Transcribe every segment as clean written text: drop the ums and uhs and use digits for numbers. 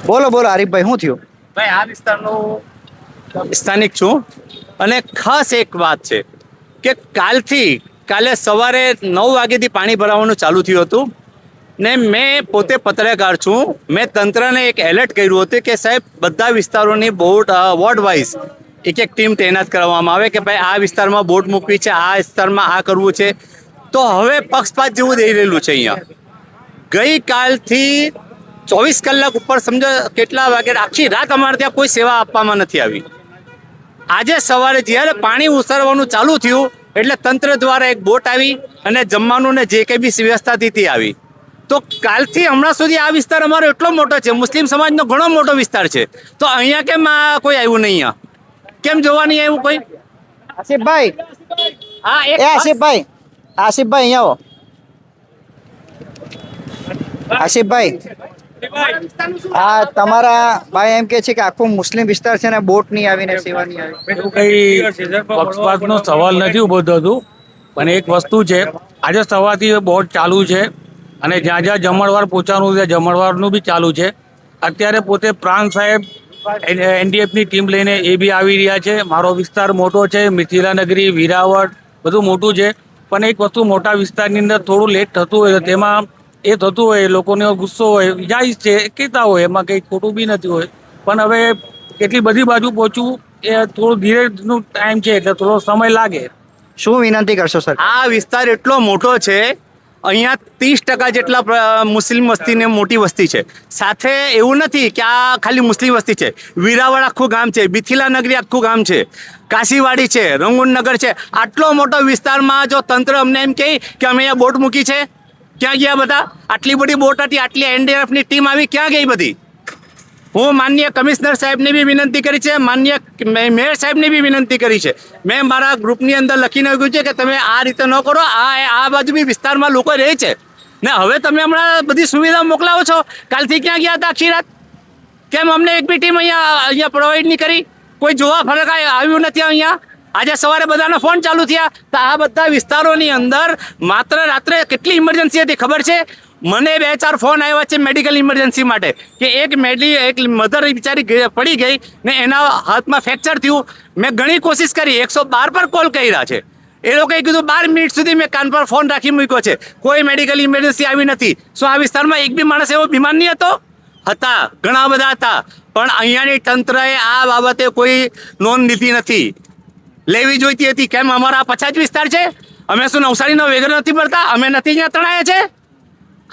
બોલો બોલો હરીફભાઈ, શું થયું? ભાઈ આ વિસ્તારનો સ્થાનિક છું અને ખાસ એક વાત છે કે કાલે સવારે 9 વાગ્યાથી પાણી ભરાવાનું ચાલુ થયું હતું ને મેં પોતે પત્રકાર છું. મેં તંત્રને એક એલર્ટ કર્યું હતું કે સાહેબ બધા વિસ્તારોની વોર્ડ વાઇઝ એક ટીમ તૈનાત કરવામાં આવે કે ભાઈ આ વિસ્તારમાં બોટ મૂકવી છે, આ વિસ્તારમાં આ કરવું છે. તો હવે પક્ષપાત જેવું થઈ રહેલું છે. અહીંયા ગઈકાલથી 24 કલાક ઉપર સમજો કેટલા વાગે આખી રાત અમારે ત્યાં કોઈ સેવા આપવામાં નથી આવી. આજે સવારે જ્યારે પાણી ઉસરવાનું ચાલુ થયું એટલે તંત્ર દ્વારા એક બોટ આવી અને જમવાનું ને જે કંઈ બી વ્યવસ્થા હતી તે આવી. તો કાલથી હમણાં સુધી આ વિસ્તાર અમારો એટલો મોટો છે, મુસ્લિમ સમાજનો ઘણો મોટો વિસ્તાર છે, તો અહીંયા કેમ કોઈ આવ્યું નહીં? અહીંયા કેમ જોવા નહીં આવ્યું કોઈ? આસિફભાઈ, હા આસિફભાઈ, આસિફભાઈ અહીંયા આવો. આસિફભાઈ, આ તમારા ભાઈ એમ કે છે કે આખો મુસ્લિમ વિસ્તાર છે ને બોટ નહીં આવીને સેવા નહીં આવી. એવું કઈ પક્ષપાતનો સવાલ નથી ઉભો થતો, પણ એક વસ્તુ છે, આજે સવારથી બોટ ચાલુ છે અને જ્યાં જ્યાં જમણવાર પહોંચવાનું છે જમણવારનું બી ચાલુ છે. અત્યારે પોતે પ્રાંત સાહેબ એનડીએફની ટીમ લઈને એ બી આવી રહ્યા છે. મારો વિસ્તાર મોટો છે, મિથિલા નગરી, વિરાવળ બધું મોટું છે, પણ એક વસ્તુ મોટા વિસ્તારની અંદર થોડું લેટ થતું હોય તો તેમાં એ થતું હોય, લોકોનો ગુસ્સો હોય, જાય છે, કહેતા હોય, એમાં કંઈ ખોટું બી નથી હોય. પણ હવે એટલી બધી બાજુ પહોંચવું એ થોડું ધીરેનું ટાઈમ છે એટલે થોડો સમય લાગે. શું વિનંતી કરશો સર? આ વિસ્તાર એટલો મોટો છે, અહીંયા 30% જેટલા મુસ્લિમ વસ્તીને મોટી વસ્તી છે. સાથે એવું નથી કે આ ખાલી મુસ્લિમ વસ્તી છે, વીરાવળ આખું ગામ છે, મિથિલા નગરી આખું ગામ છે, કાશીવાડી છે, રંગૂનનગર છે. આટલો મોટો વિસ્તારમાં જો તંત્ર અમને એમ કહે કે અમે અહીંયા બોટ મૂકી છે, ક્યાં ગયા બધા? આટલી બધી બોટ હતી, આટલી એનડીએફની ટીમ આવી, ક્યાં ગઈ બધી? હું માનનીય કમિશનર સાહેબને બી વિનંતી કરી છે, માનનીય મેયર સાહેબને બી વિનંતી કરી છે. મેં મારા ગ્રુપની અંદર લખીને કહ્યું છે કે તમે આ રીતે ન કરો. આ બાજુ બી વિસ્તારમાં લોકો રહે છે ને હવે તમે હમણાં બધી સુવિધા મોકલાવો છો. કાલથી ક્યાં ગયા હતા આખી રાત? કેમ અમને એક બી ટીમ અહીંયા પ્રોવાઈડ નહીં કરી? કોઈ જોવા ફરક આવ્યું નથી અહીંયા? આજે સવારે બધાના ફોન ચાલુ થયા તો આ બધા વિસ્તારોની અંદર માત્ર રાત્રે કેટલી ઇમરજન્સી હતી ખબર છે? મને 2-4 ફોન આવ્યા છે મેડિકલ ઇમરજન્સી માટે કે એક મધર બિચારી પડી ગઈ ને એના હાથમાં ફ્રેક્ચર થયું. મેં ઘણી કોશિશ કરી, 112 પર કોલ કર્યા છે. એ લોકોએ કીધું 12 મિનિટ સુધી મેં કાન પર ફોન રાખી મૂક્યો છે, કોઈ મેડિકલ ઇમરજન્સી આવી નથી. શું આ વિસ્તારમાં એક બી માણસ એવો બીમાર નહીં હતો? હતા, ઘણા બધા હતા, પણ અહીંયાની તંત્રએ આ બાબતે કોઈ નોંધ લીધી નથી. લેવી જોઈતી હતી. કેમ અમારા પછાત વિસ્તાર છે? અમે શું નવસારીનો વેગર નથી ભરતા? અમે નથી અહીંયા તણાયા છે?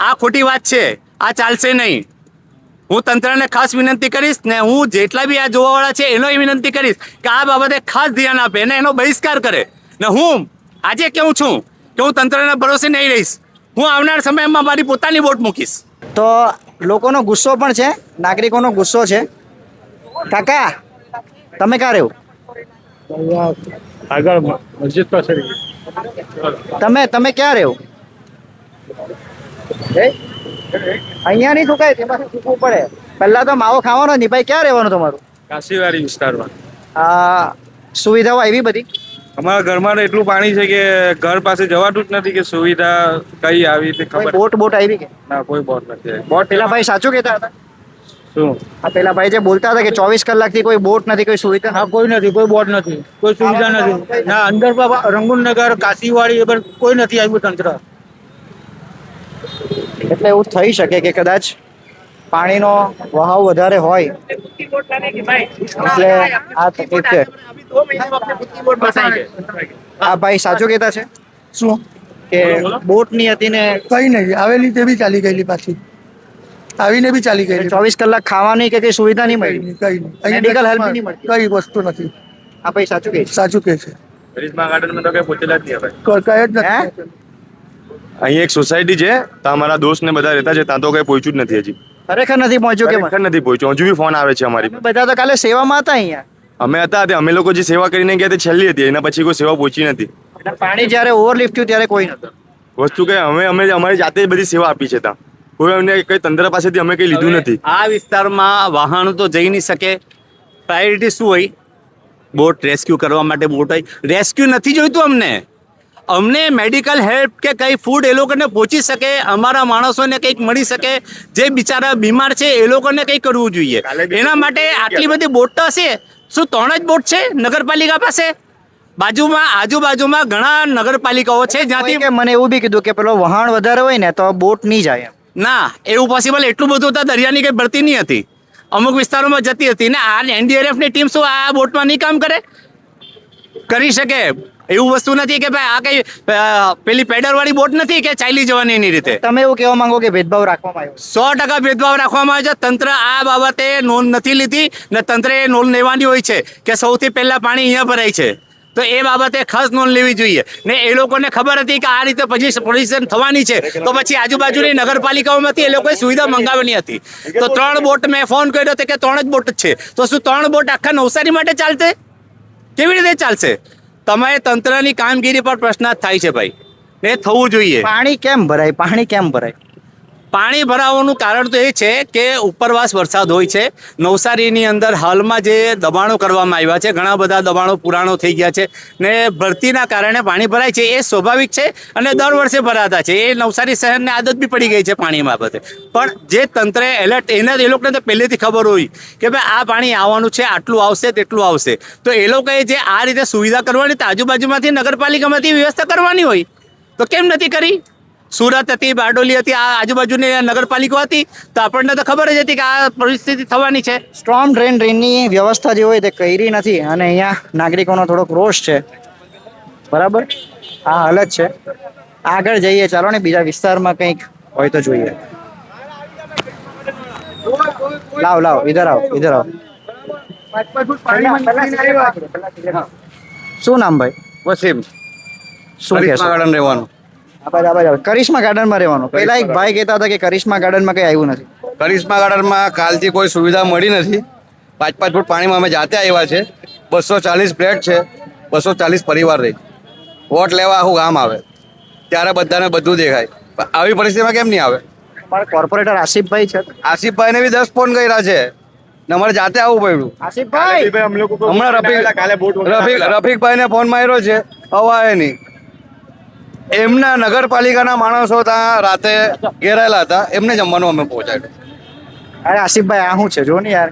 આ ખોટી વાત છે, આ ચાલશે નહીં. હું તંત્રને ખાસ વિનંતી કરીશ ને હું જેટલા બી આ જોવાવાળા છે એનો વિનંતી કરીશ કે આ બાબતે ખાસ ધ્યાન આપે અને એનો બહિષ્કાર કરે. ને હું આજે કહું છું કે હું તંત્રના ભરોસે નહીં રહીશ. હું આવનાર સમયમાં મારી પોતાની બોટ મૂકીશ. તો લોકોનો ગુસ્સો પણ છે, નાગરિકોનો ગુસ્સો છે. કાકા, તમે ક્યાં રહ્યો? આગળ મસ્જિદ પાસે તમે ક્યાં રહ્યો? અહીંયા નહીં સુકાય, તેમાં શીખવું પડે. પહેલા તો માવો ખાવાનો નહીં. ભાઈ, ક્યાં રહેવાનું તમારું? કાશીવાડી વિસ્તારમાં. સુવિધાઓ એવી બધી અમારા ઘરમાં તો એટલું પાણી છે કે ઘર પાસે જવાતું જ નથી કે સુવિધા કઈ આવી તે ખબર. બોટ આવી કે ના, કોઈ બોટ નથી. બોટ પેલા ભાઈ સાચું કહેતા હતા? શું? આ પેલા ભાઈ જે બોલતા હતા કે 24 કલાકથી કોઈ બોટ નથી, કોઈ સુવિધા? હા, કોઈ નથી, કોઈ બોટ નથી, કોઈ સુવિધા નથી. ના, અંદર રંગૂનનગર, કાશીવાડી એ પણ કોઈ નથી આવ્યું તંત્ર. એટલે એવું થઈ શકે કે કદાચ પાણીનો વહાવ વધારે હોય એટલે આ તકલીફ છે. આ ભાઈ સાચું કહેતા છે શું કે બોટ ની હતી ને કઈ નહીં આવેલી, તે બી ચાલી ગયેલી, પાછી આવીને બી ચાલી ગયેલી. 24 કલાક ખાવાની કે કઈ સુવિધા નહીં કઈ મળી, નહીં, કઈ નહીં. મેડિકલ હેલ્પ નહીં મળતી. કઈ વસ્તુ નથી. આ ભાઈ સાચું કહે છે. સાચું કહે છે. કરિશ્મા ગાર્ડનમાં તો કઈ પહોંચેલા જ નહીં. કઈ જ નથી. અહીં એક સોસાયટી છે, ત્યાં અમારા દોસ્ત ને બધા રહેતા છે, ત્યાં તો કઈ પહોંચ્યું જ નથી હજી. ખરેખર નથી પહોંચ્યું કે ખરેખર નથી પહોંચ્યું. હજુ બી ફોન આવે છે અમારી. બધા તો કાલે સેવામાં હતા અહીંયા. અમે હતા તે અમે લોકો જે સેવા કરીને ગયા તે છેલ્લી હતી, એના પછી કોઈ સેવા પહોંચી નથી. અને પાણી જ્યારે ઓવરલિફ્ટ થયું ત્યારે કોઈ નહોતું. વસ્તુ કે અમે અમારી જાતે જ બધી સેવા આપી છે ત્યાં. કોઈ અમને કઈ તંત્ર પાસેથી અમે કઈ લીધું નથી. આ વિસ્તારમાં વાહનો તો જઈ નહીં શકે. પ્રાયોરિટી શું હોય? બોટ રેસ્ક્યુ કરવા માટે બોટ હોય. રેસ્ક્યુ નથી જોઈતું અમને. અમને મેડિકલ હેલ્પ કે કંઈ ફૂડ એ લોકોને પહોંચી શકે, અમારા માણસોને કંઈક મળી શકે, જે બિચારા બીમાર છે એ લોકોને કંઈક કરવું જોઈએ. એના માટે આટલી બધી બોટ તો હશે. શું 3 જ બોટ છે નગરપાલિકા પાસે? આજુબાજુમાં ઘણા નગરપાલિકાઓ છે જ્યાંથી કે મને એવું બી કીધું કે પેલો વહાણ વધારે હોય ને તો બોટ નહીં જાય એમ. ના, એવું પોસિબલ એટલું બધું તો દરિયાની કંઈ ભરતી નહીં હતી, અમુક વિસ્તારોમાં જતી હતી. ને આ એનડીઆરએફની ટીમ શું આ બોટમાં નહીં કામ કરે? કરી શકે. એવું વસ્તુ નથી કે ભાઈ આ કઈ પેલી પેડલવાળી બોટ નથી કે ચાલી જવાની એની રીતે. તમે એવું કહેવા માંગો કે ભેદભાવ રાખવામાં આવ્યો? 100% ભેદભાવ રાખવામાં આવે છે. તંત્ર આ બાબતે નોંધ નથી લીધી ને તંત્રએ નોંધ લેવાની હોય છે કે સૌથી પહેલા પાણી અહીંયા ભરાય છે, તો એ બાબતે ખાસ નોંધ લેવી જોઈએ. ને એ લોકોને ખબર હતી કે આ રીતે પોઝિશન થવાની છે, તો પછી આજુબાજુની નગરપાલિકાઓમાંથી એ લોકોએ સુવિધા મંગાવવાની હતી. તો 3 બોટ મેં ફોન કર્યો હતો કે 3 જ બોટ જ છે, તો શું 3 બોટ આખા નવસારી માટે ચાલશે? કેવી રીતે ચાલશે? તમારે તંત્રની કામગીરી પર પ્રશ્ન થાય છે ભાઈ, ને થવું જોઈએ. પાણી કેમ ભરાય? પાણી ભરાવાનું કારણ તો એ છે કે ઉપરવાસ વરસાદ હોય છે. નવસારીની અંદર હાલમાં જે દબાણો કરવામાં આવ્યા છે, ઘણા બધા દબાણો પુરાણો થઈ ગયા છે ને ભરતીના કારણે પાણી ભરાય છે. એ સ્વાભાવિક છે અને દર વર્ષે ભરાતા છે. એ નવસારી શહેરને આદત બી પડી ગઈ છે પાણી બાબતે. પણ જે તંત્રે એલર્ટ એ લોકોને તો પહેલેથી ખબર હોય કે ભાઈ આ પાણી આવવાનું છે, આટલું આવશે તેટલું આવશે, તો એ લોકોએ જે આ રીતે સુવિધા કરવાની તો આજુબાજુમાંથી નગરપાલિકામાંથી વ્યવસ્થા કરવાની હોય, તો કેમ નથી કરી? સુરત હતી, બારડોલી હતી, આ આજુબાજુની નગરપાલિકા હતી, તો આપણને તો ખબર જ હતી કે આ પરિસ્થિતિ થવાની છે. સ્ટ્રોમ ડ્રેનની વ્યવસ્થા જે હોય તે કરી નથી અને અહીંયા નાગરિકોનો થોડોક રોષ છે. બરાબર, આ હાલત છે. આગળ જઈએ, ચાલો ને બીજા વિસ્તારમાં કંઈક હોય તો જોઈએ. લાવ ઇધર આવો. શું નામ ભાઈ? વસીમ, શું કહેશો? ગાર્ડન રહેવાનું. કરિશ્મા ગાર્ડનમાં રહેવાનું. પેલા એક ભાઈ કહેતા હતા કે કરિશ્મા ગાર્ડનમાં કઈ આવ્યું નથી. કરિશ્મા ગાર્ડનમાં કાલથી કોઈ સુવિધા મળી નથી. 5-5 ફૂટ પાણીમાં અમે જાતે આવ્યા છે. 240 ફ્લેટ છે, 240 પરિવાર રહી. વોટ લેવા આખું ગામ આવે ત્યારે બધાને બધું દેખાય. પણ આવી પરિસ્થિતિમાં કેમ નહીં આવે? પણ કોર્પોરેટર આસિફભાઈ છે. આસિફભાઈને બી 10 ફોન કર્યા છે ને અમારે જાતે આવવું પડ્યું. આસિફભાઈ હમણાં રફીકભાઈને ફોન માર્યો છે, અવાય નહીં. એમના નગરપાલિકાના માણસો ત્યાં રાતે ઘેરાયેલા હતા, એમને જમવાનું અમે પહોંચાડ્યું. અરે આસિફભાઈ આ શું છે જો ને યાર.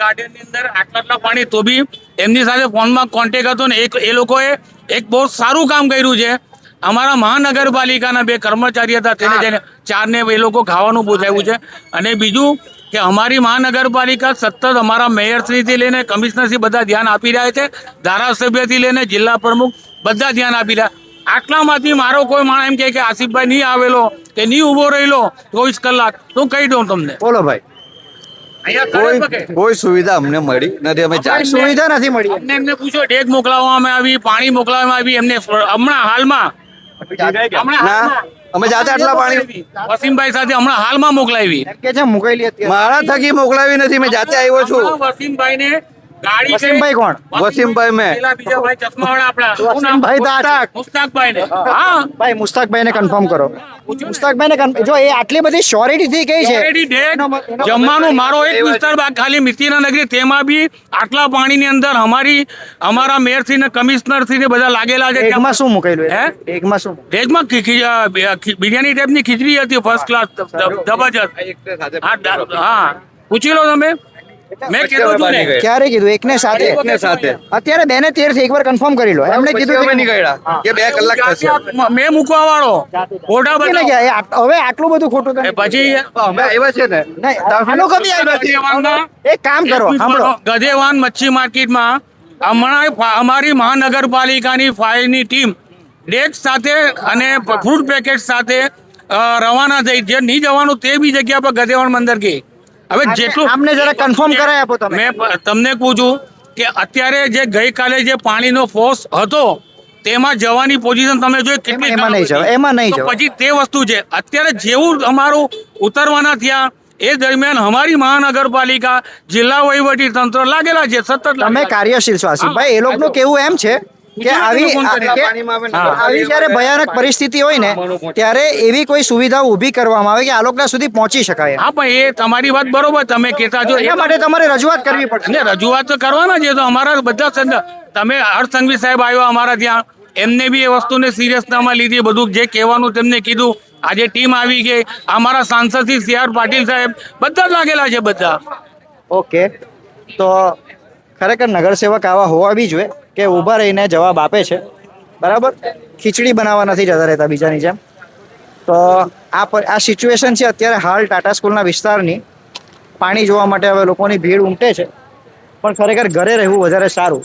ગાર્ડનની અંદર આટલા પાણી તો બી એમની સાથે ફોનમાં કોન્ટેક્ટ હતો ને એ લોકોએ એક બહુ સારું કામ કર્યું છે. અમારા મહાનગરપાલિકાના 2 કર્મચારી હતા, તેને જઈને 4ને એ લોકો ખાવાનું પહોંચાડ્યું છે. અને બીજું કે અમારી મહાનગરપાલિકા સતત અમારા મેયરશ્રીથી લઈને કમિશનરશ્રી બધા ધ્યાન આપી રહ્યા છે, ધારાસભ્યથી લઈને જિલ્લા પ્રમુખ બધા ધ્યાન આપી રહ્યા. આટલામાંથી મારો કોઈ માણસ એમ કે આસિફભાઈ નહીં આવેલો કે નહીં ઊભો રહેલો 24 કલાક, તો કહી દઉં તમને. બોલો ભાઈ. કોઈ સુવિધા અમને મળી નથી. અમે સુવિધા નથી મળી. એમને પૂછો, ડેક મોકલાવવામાં આવી, પાણી મોકલાવવામાં આવી એમને હમણાં હાલમાં. અમે જાતે આટલા પાણી વસીમભાઈ સાથે હમણાં હાલમાં મોકલાવી. કે છે મોકલી હતી. મારા થકી મોકલાવી નથી, મેં જાતે આવ્યો છું. વસીમભાઈ ને ગાડી વસીમભાઈ કોણ? વસીમભાઈ મેં. પેલા બીજા ભાઈ ચશ્માવાળા આપણા વસીમભાઈ દાસ. મુસ્તાકભાઈ ને. હા ભાઈ મુસ્તાકભાઈ ને કન્ફર્મ કરો. મુસ્તાકભાઈ ને જો એ આટલી બધી શ્યોરિટી થી કઈ છે. Already dead. જમવાનું મારો એક વિસ્તાર ખાલી મિત્તિના નગરી, તેમાં બી આટલા પાણીની અંદર અમારા મેયરશ્રી ને કમિશનરશ્રી ને બધા લાગેલા છે. એગમાં શું મુકેલું? હે? એગમાં શું? ડેકમાં બિરયાની ટાઈપની ખીચડી હતી, ફર્સ્ટ ક્લાસ, જબરજસ્ત. હા, પૂછી લો તમે. મેં કીધું હતું ને. ક્યારે કીધું? એકને સાથે. અત્યારે 2 ને 13 થી એકવાર કન્ફર્મ કરી લો. એમણે કીધું અમે નીકળ્યા કે 2 કલાક થશે. મેં મૂકવા વાળો ફોટા બતાવો. હવે આટલું બધું ખોટું થાય. પછી અમે આવ્યા છે ને. નહીં, આનો કદી આવ્યો. એક કામ કરો, સાંભળો. ગધેવાન મચ્છી માર્કેટમાં હમણાં અમારી મહાનગરપાલિકાની ફાયરની ટીમ ડેક સાથે અને ફૂડ પેકેટ સાથે રવાના થઈ. જે નહીં જવાનું તે બી જગ્યા પર ગધેવાન મંદિર ગઈ. હવે જેટલું અમને જરા કન્ફર્મ કરાય આપો તમે. મેં તમને પૂછું કે અત્યારે જે ગઈકાલે જે પાણીનો ફોર્સ હતો તેમાં જવાની પોઝિશન તમે જોઈ કેટલી. એમાં નહીં જવાય, એમાં નહીં તો જવાય. પછી તે વસ્તુ છે. અત્યારે જેવું અમારું ઉતરવાના થયા એ દરમિયાન અમારી મહાનગરપાલિકા જિલ્લા વહીવટી તંત્ર લાગેલા છે સતત. તમે કાર્યશીલ છો આસિફભાઈ. એ લોકોનું કેવું એમ છે કે આવી આવી જ્યારે ભયાનક પરિસ્થિતિ હોય ને ત્યારે એવી કોઈ સુવિધાઓ ઊભી કરવામાં આવે કે આ લોકો સુધી પહોંચી શકાય. હા પણ એ તમારી વાત બરોબર તમે કહેતા છો એના માટે તમારે રજૂઆત કરવી પડશે. ને રજૂઆત તો કરવાના છે તો અમારા બધા તમે હર્ષ સંઘવી સાહેબ આવ્યો અમારા ત્યાં એમને બી એ વસ્તુને સિરિયસનામાં લીધી બધું જે કહેવાનું તેમને કીધું આજે ટીમ આવી ગઈ અમારા સાંસદ શ્રી CR પાટીલ સાહેબ બધા જ લાગેલા છે બધા. ઓકે, તો ખરેખર નગરસેવક આવા હોવા બી જોઈએ કે ઊભા રહીને જવાબ આપે છે, બરાબર. ખીચડી બનાવવા નથી જતા રહેતા બીજાની જેમ. તો આ સિચ્યુએશન છે અત્યારે હાલ ટાટા સ્કૂલના વિસ્તારની. પાણી જોવા માટે હવે લોકોની ભીડ ઉમટે છે, પણ ખરેખર ઘરે રહેવું વધારે સારું.